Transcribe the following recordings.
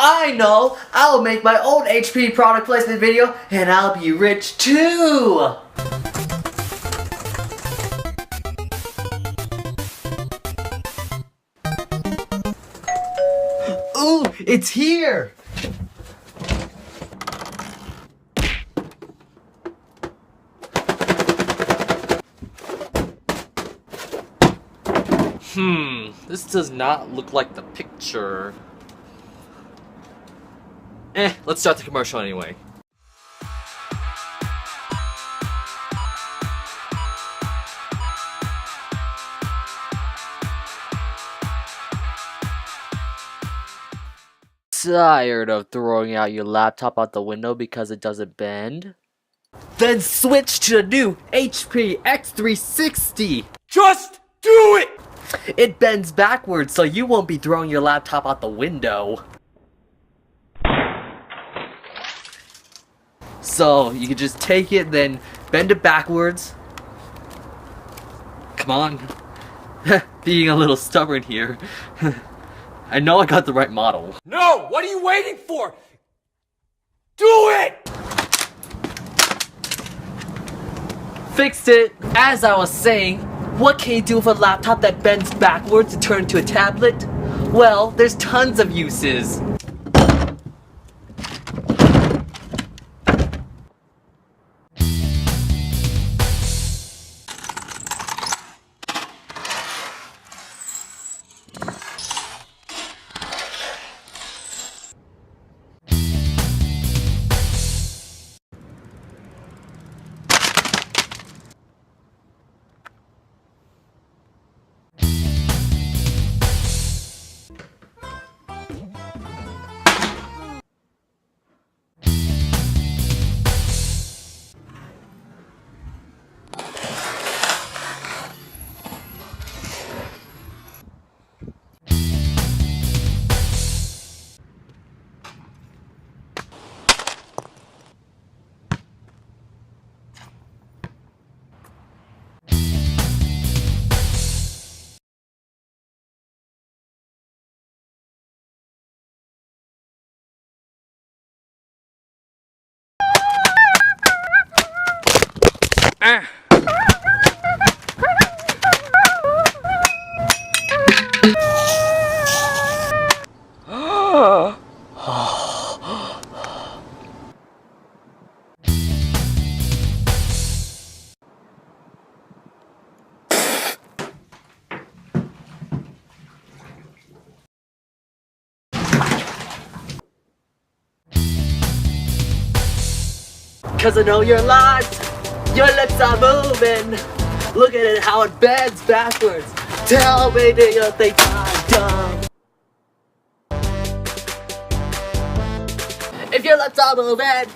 I know! I'll make my own HP product placement video and I'll be rich too! Ooh, it's here! This does not look like the picture. Let's start the commercial anyway. Tired of throwing out your laptop out the window because it doesn't bend? Then switch to the new HP X360! Just do it! It bends backwards so you won't be throwing your laptop out the window. So you can just take it, then bend it backwards. Come on. Being a little stubborn here. I know I got the right model. No! What are you waiting for? Do it! Fixed it! As I was saying, what can you do with a laptop that bends backwards to turn into a tablet? Well, there's tons of uses. Cause I know you're lost, your lips are moving. Look at it, how it bends backwards. Tell me, do you think I'm dumb? If your lips are moving.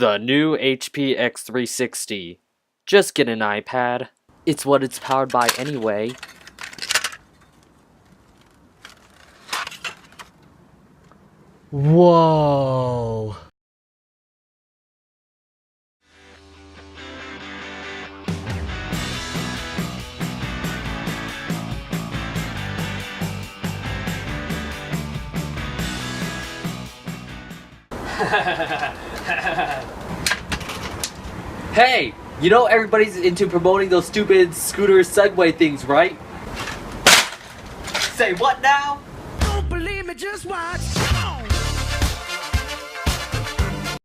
The new HP X360. Just get an iPad. It's what it's powered by anyway. Whoa. Hey, you know everybody's into promoting those stupid scooter Segway things, right? Say what now? Don't believe me, just watch.